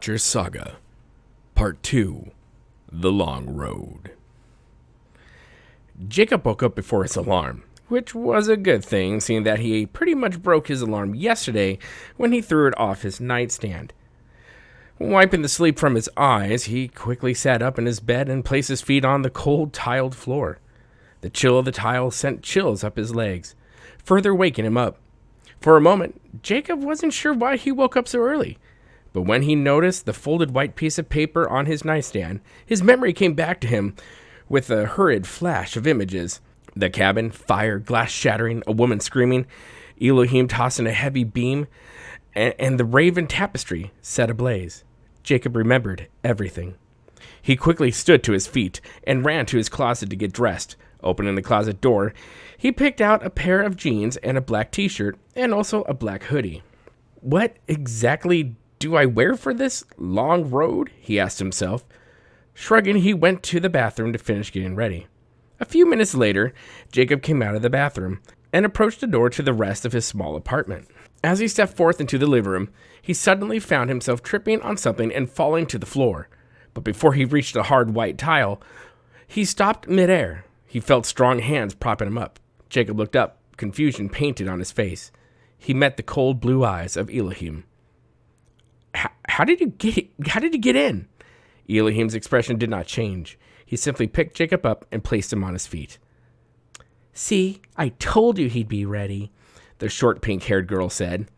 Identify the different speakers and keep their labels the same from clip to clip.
Speaker 1: Adventure Saga, Part 2, The Long Road. Jacob woke up before his alarm, which was a good thing, seeing that he pretty much broke his alarm yesterday when he threw it off his nightstand. Wiping the sleep from his eyes, he quickly sat up in his bed and placed his feet on the cold, tiled floor. The chill of the tile sent chills up his legs, further waking him up. For a moment, Jacob wasn't sure why he woke up so early. But when he noticed the folded white piece of paper on his nightstand, his memory came back to him with a hurried flash of images. The cabin, fire, glass shattering, a woman screaming, Eloheim tossing a heavy beam, and the raven tapestry set ablaze. Jacob remembered everything. He quickly stood to his feet and ran to his closet to get dressed. Opening the closet door, he picked out a pair of jeans and a black t-shirt, and also a black hoodie. What exactly do I wear for this long road? He asked himself. Shrugging, he went to the bathroom to finish getting ready. A few minutes later, Jacob came out of the bathroom and approached the door to the rest of his small apartment. As he stepped forth into the living room, he suddenly found himself tripping on something and falling to the floor. But before he reached the hard white tile, he stopped midair. He felt strong hands propping him up. Jacob looked up, confusion painted on his face. He met the cold blue eyes of Elohim. How did you get in? Elohim's expression did not change. He simply picked Jacob up and placed him on his feet. See, I told you he'd be ready, the short pink-haired girl said.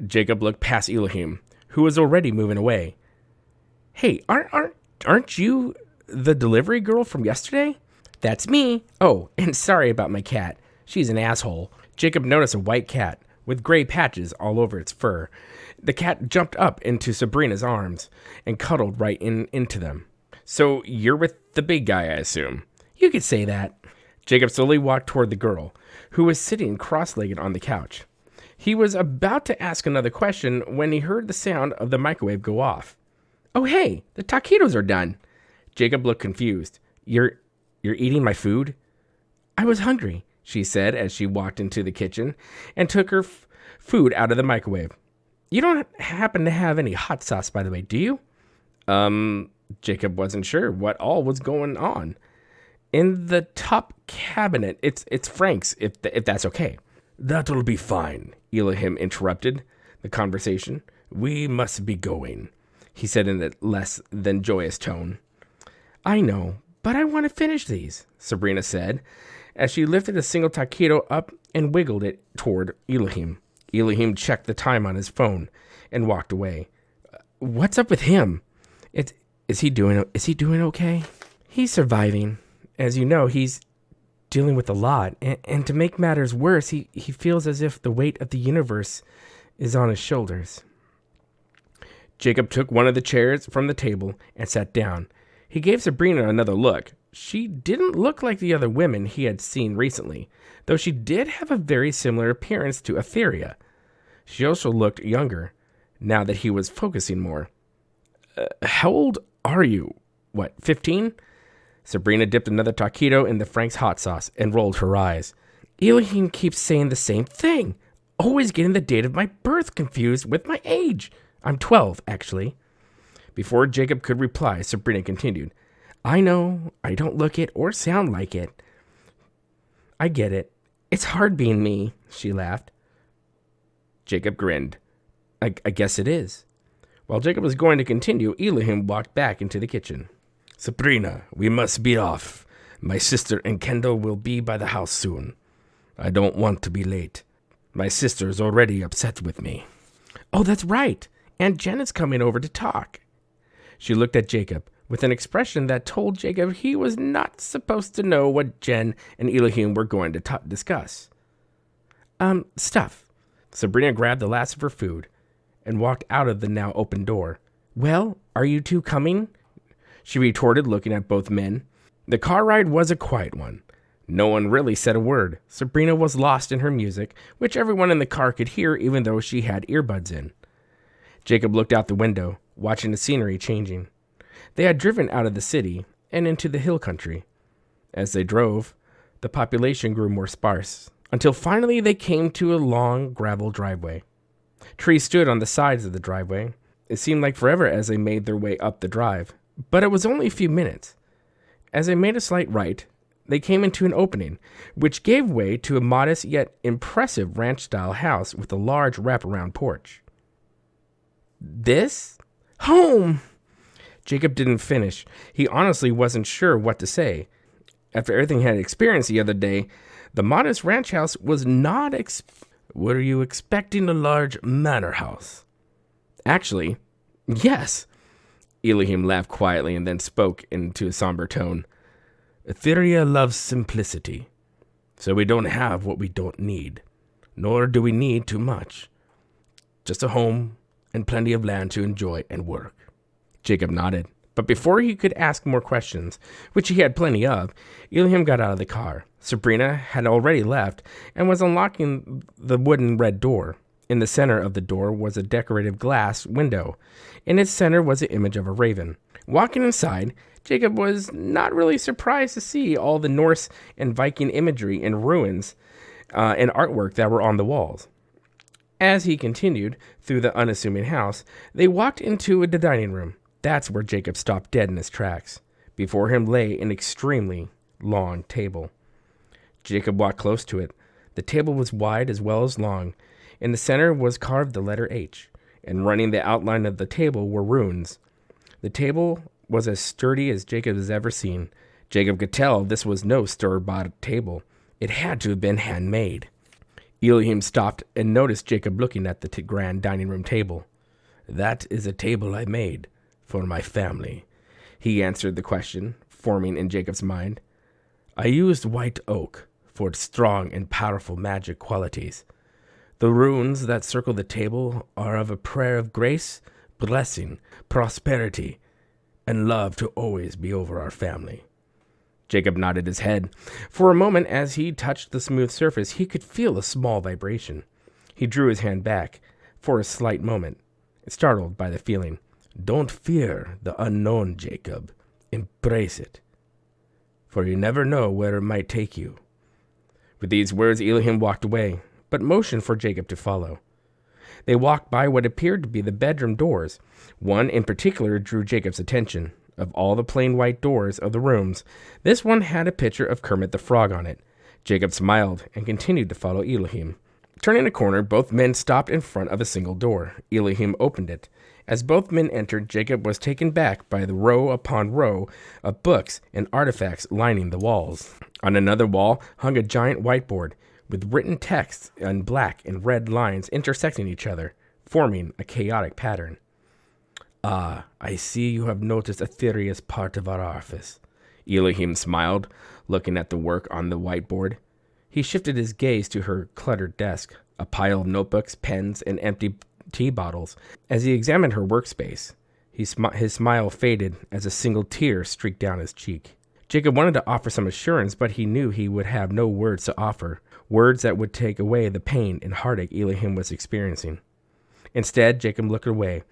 Speaker 1: Jacob looked past Elohim, who was already moving away. Hey, aren't you the delivery girl from yesterday? That's me. Oh, and sorry about my cat. She's an asshole. Jacob noticed a white cat with gray patches all over its fur. The cat jumped up into Sabrina's arms and cuddled right into them. So you're with the big guy, I assume. You could say that. Jacob slowly walked toward the girl, who was sitting cross-legged on the couch. He was about to ask another question when he heard the sound of the microwave go off. Oh, hey, the taquitos are done. Jacob looked confused. You're eating my food? I was hungry, she said as she walked into the kitchen and took her food out of the microwave. You don't happen to have any hot sauce, by the way, do you? Jacob wasn't sure what all was going on. In the top cabinet, it's Frank's, if that's okay. That'll be fine, Elohim interrupted the conversation. We must be going, he said in a less than joyous tone. I know, but I want to finish these, Sabrina said, as she lifted a single taquito up and wiggled it toward Elohim. Elohim checked the time on his phone and walked away. What's up with him? Is he doing okay? He's surviving. As you know, he's dealing with a lot. And to make matters worse, he feels as if the weight of the universe is on his shoulders. Jacob took one of the chairs from the table and sat down. He gave Sabrina another look. She didn't look like the other women he had seen recently, though she did have a very similar appearance to Atheria. She also looked younger, now that he was focusing more. How old are you? 15? Sabrina dipped another taquito in the Frank's hot sauce and rolled her eyes. Elohim keeps saying the same thing, always getting the date of my birth confused with my age. I'm 12, actually. Before Jacob could reply, Sabrina continued. I know, I don't look it or sound like it. I get it. It's hard being me, she laughed. Jacob grinned. I guess it is. While Jacob was going to continue, Elohim walked back into the kitchen. Sabrina, we must be off. My sister and Kendall will be by the house soon. I don't want to be late. My sister is already upset with me. Oh, that's right. Aunt Jen is coming over to talk. She looked at Jacob with an expression that told Jacob he was not supposed to know what Jen and Elohim were going to discuss. Stuff. Sabrina grabbed the last of her food and walked out of the now open door. Well, are you two coming? She retorted, looking at both men. The car ride was a quiet one. No one really said a word. Sabrina was lost in her music, which everyone in the car could hear even though she had earbuds in. Jacob looked out the window, watching the scenery changing. They had driven out of the city and into the hill country. As they drove, the population grew more sparse, until finally they came to a long gravel driveway. Trees stood on the sides of the driveway. It seemed like forever as they made their way up the drive, but it was only a few minutes. As they made a slight right, they came into an opening, which gave way to a modest yet impressive ranch-style house with a large wraparound porch. This? Home! Jacob didn't finish. He honestly wasn't sure what to say. After everything he had experienced the other day, the modest ranch house was not Were you expecting a large manor house? Actually, yes. Elohim laughed quietly and then spoke into a somber tone. Atheria loves simplicity, so we don't have what we don't need, nor do we need too much. Just a home and plenty of land to enjoy and work. Jacob nodded, but before he could ask more questions, which he had plenty of, Elohim got out of the car. Sabrina had already left and was unlocking the wooden red door. In the center of the door was a decorative glass window. In its center was the image of a raven. Walking inside, Jacob was not really surprised to see all the Norse and Viking imagery and ruins and artwork that were on the walls. As he continued through the unassuming house, they walked into the dining room. That's where Jacob stopped dead in his tracks. Before him lay an extremely long table. Jacob walked close to it. The table was wide as well as long. In the center was carved the letter H, and running the outline of the table were runes. The table was as sturdy as Jacob has ever seen. Jacob could tell this was no store-bought table. It had to have been handmade. Elohim stopped and noticed Jacob looking at the grand dining room table. That is a table I made for my family. He answered the question, forming in Jacob's mind. I used white oak for its strong and powerful magic qualities. The runes that circle the table are of a prayer of grace, blessing, prosperity, and love to always be over our family. Jacob nodded his head. For a moment, as he touched the smooth surface, he could feel a small vibration. He drew his hand back for a slight moment, startled by the feeling. Don't fear the unknown, Jacob. Embrace it, for you never know where it might take you. With these words, Elohim walked away, but motioned for Jacob to follow. They walked by what appeared to be the bedroom doors. One in particular drew Jacob's attention. Of all the plain white doors of the rooms, this one had a picture of Kermit the Frog on it. Jacob smiled and continued to follow Elohim. Turning a corner, both men stopped in front of a single door. Elohim opened it. As both men entered, Jacob was taken back by the row upon row of books and artifacts lining the walls. On another wall hung a giant whiteboard with written text and black and red lines intersecting each other, forming a chaotic pattern. Ah, I see you have noticed Atheria as part of our office. Elohim smiled, looking at the work on the whiteboard. He shifted his gaze to her cluttered desk, a pile of notebooks, pens, and empty tea bottles. As he examined her workspace, his smile faded as a single tear streaked down his cheek. Jacob wanted to offer some assurance, but he knew he would have no words to offer, words that would take away the pain and heartache Elohim was experiencing. Instead, Jacob looked away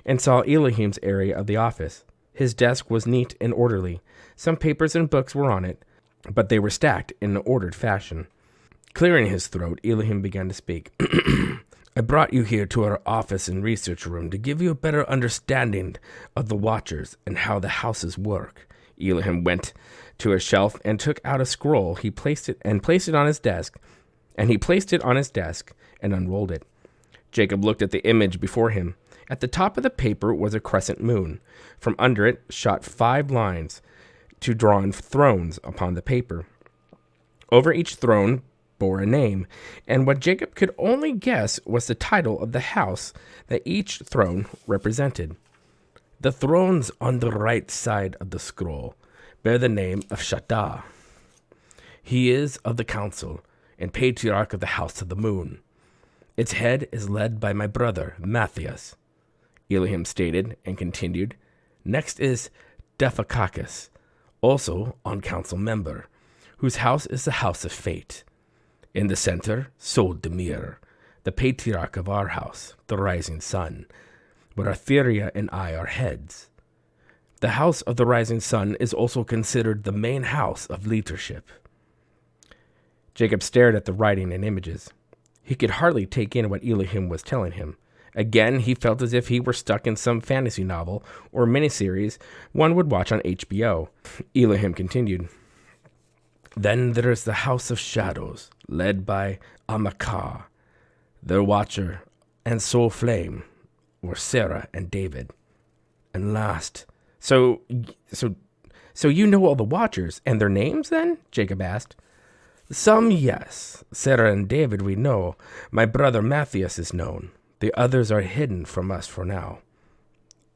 Speaker 1: and saw Elohim's area of the office. His desk was neat and orderly. Some papers and books were on it, but they were stacked in an ordered fashion. Clearing his throat, Elohim began to speak. I brought you here to our office and research room to give you a better understanding of the Watchers and how the houses work. Elohim went to a shelf and took out a scroll. He placed it on his desk, and unrolled it. Jacob looked at the image before him. At the top of the paper was a crescent moon. From under it shot 5 lines to drawn thrones upon the paper. Over each throne bore a name, and what Jacob could only guess was the title of the house that each throne represented. The thrones on the right side of the scroll bear the name of Shaddai. He is of the council and patriarch of the House of the Moon. Its head is led by my brother, Matthias. Elohim stated and continued. Next is Defakakis, also on council member, whose house is the House of Fate. In the center, Sol Demir, the patriarch of our house, the Rising Sun, where Atheria and I are heads. The House of the Rising Sun is also considered the main house of leadership. Jacob stared at the writing and images. He could hardly take in what Elohim was telling him. Again, he felt as if he were stuck in some fantasy novel or miniseries one would watch on HBO. Elohim continued. Then there is the House of Shadows, led by Amakar. Their watcher and soul flame were Sarah and David. And last... So you know all the watchers and their names then? Jacob asked. Some, yes. Sarah and David we know. My brother Matthias is known. The others are hidden from us for now.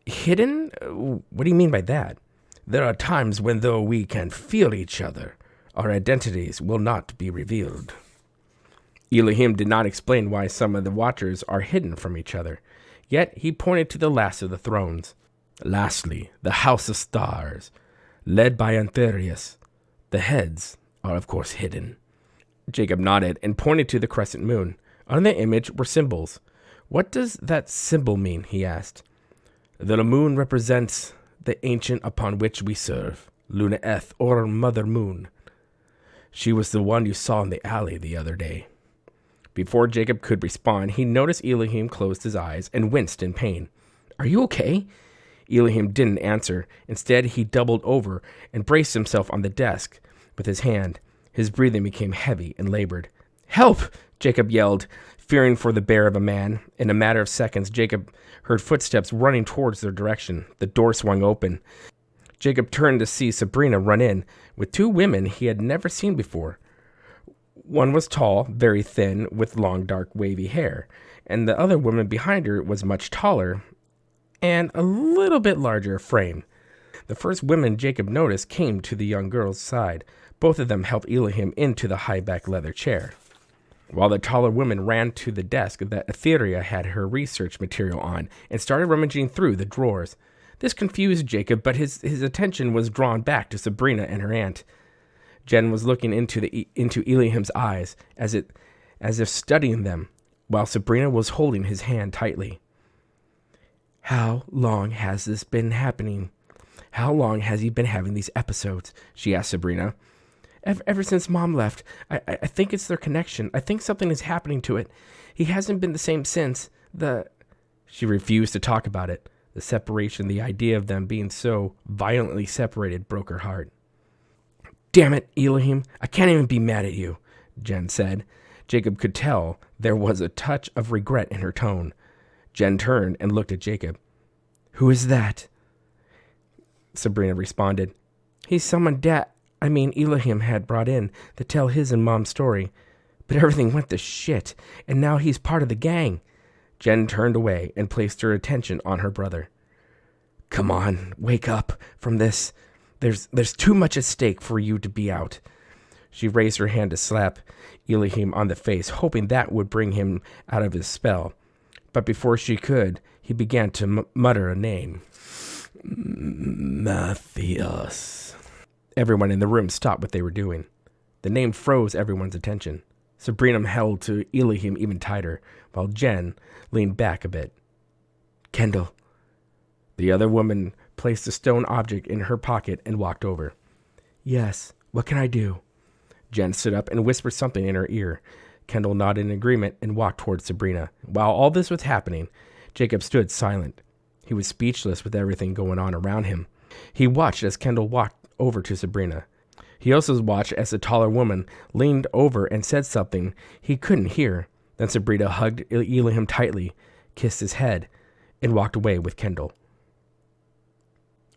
Speaker 1: Hidden? What do you mean by that? There are times when, though we can feel each other, our identities will not be revealed. Elohim did not explain why some of the watchers are hidden from each other, yet he pointed to the last of the thrones. Lastly, the House of Stars, led by Atheria. The heads are, of course, hidden. Jacob nodded and pointed to the crescent moon. On the image were symbols. What does that symbol mean? He asked. The moon represents the ancient upon which we serve, Luna Eth, or Mother Moon. She was the one you saw in the alley the other day. Before Jacob could respond, he noticed Elohim closed his eyes and winced in pain. Are you okay? Elohim didn't answer. Instead, he doubled over and braced himself on the desk with his hand. His breathing became heavy and labored. Help! Jacob yelled, fearing for the bear of a man. In a matter of seconds, Jacob heard footsteps running towards their direction. The door swung open. Jacob turned to see Sabrina run in with two women he had never seen before. One was tall, very thin, with long, dark, wavy hair, and the other woman behind her was much taller and a little bit larger of frame. The first woman Jacob noticed came to the young girl's side. Both of them helped Elohim into the high-back leather chair, while the taller woman ran to the desk that Atheria had her research material on and started rummaging through the drawers. This confused Jacob, but his attention was drawn back to Sabrina and her aunt. Jen was looking into Elohim's eyes as if studying them, while Sabrina was holding his hand tightly. How long has this been happening? How long has he been having these episodes? She asked Sabrina. Ever since Mom left. I think it's their connection. I think something is happening to it. He hasn't been the same since. She refused to talk about it. The separation, the idea of them being so violently separated, broke her heart. Damn it, Elohim, I can't even be mad at you, Jen said. Jacob could tell there was a touch of regret in her tone. Jen turned and looked at Jacob. Who is that? Sabrina responded. He's someone Elohim had brought in to tell his and Mom's story. But everything went to shit, and now he's part of the gang. Jen turned away and placed her attention on her brother. Come on, wake up from this. There's too much at stake for you to be out. She raised her hand to slap Elohim on the face, hoping that would bring him out of his spell. But before she could, he began to mutter a name. Matthias. Everyone in the room stopped what they were doing. The name froze everyone's attention. Sabrina held to Elohim even tighter, while Jen leaned back a bit. Kendall. The other woman placed a stone object in her pocket and walked over. Yes, what can I do? Jen stood up and whispered something in her ear. Kendall nodded in agreement and walked towards Sabrina. While all this was happening, Jacob stood silent. He was speechless with everything going on around him. He watched as Kendall walked over to Sabrina. He also watched as the taller woman leaned over and said something he couldn't hear. Then Sabrina hugged Elohim tightly, kissed his head, and walked away with Kendall.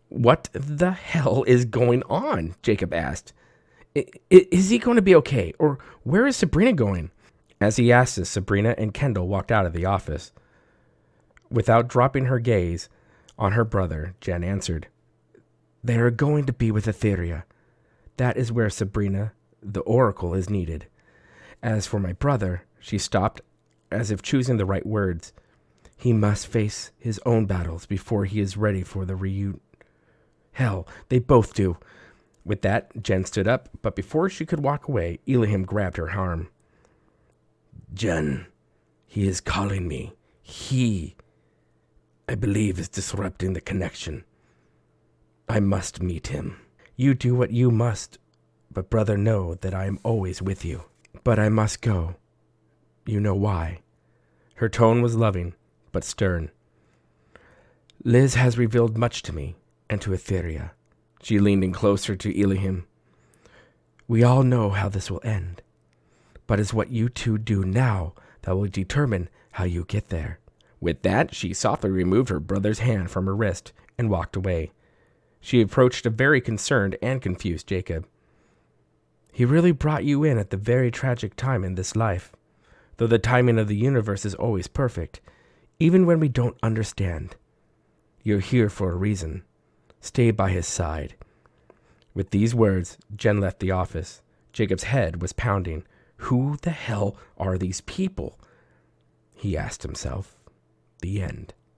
Speaker 1: What the hell is going on? Jacob asked. Is he going to be okay? Or where is Sabrina going? As he asked this, Sabrina and Kendall walked out of the office. Without dropping her gaze on her brother, Jen answered, They are going to be with Atheria. That is where Sabrina, the Oracle, is needed. As for my brother, she stopped, as if choosing the right words. He must face his own battles before he is ready for the reunion. Hell, they both do. With that, Jen stood up, but before she could walk away, Elohim grabbed her arm. Jen, he is calling me. He, I believe, is disrupting the connection. I must meet him. You do what you must, but brother, know that I am always with you. But I must go. You know why. Her tone was loving, but stern. Liz has revealed much to me, and to Atheria. She leaned in closer to Eloheim. We all know how this will end, but it's what you two do now that will determine how you get there. With that, she softly removed her brother's hand from her wrist and walked away. She approached a very concerned and confused Jacob. He really brought you in at the very tragic time in this life. Though the timing of the universe is always perfect, even when we don't understand. You're here for a reason. Stay by his side. With these words, Jen left the office. Jacob's head was pounding. Who the hell are these people? He asked himself. The end.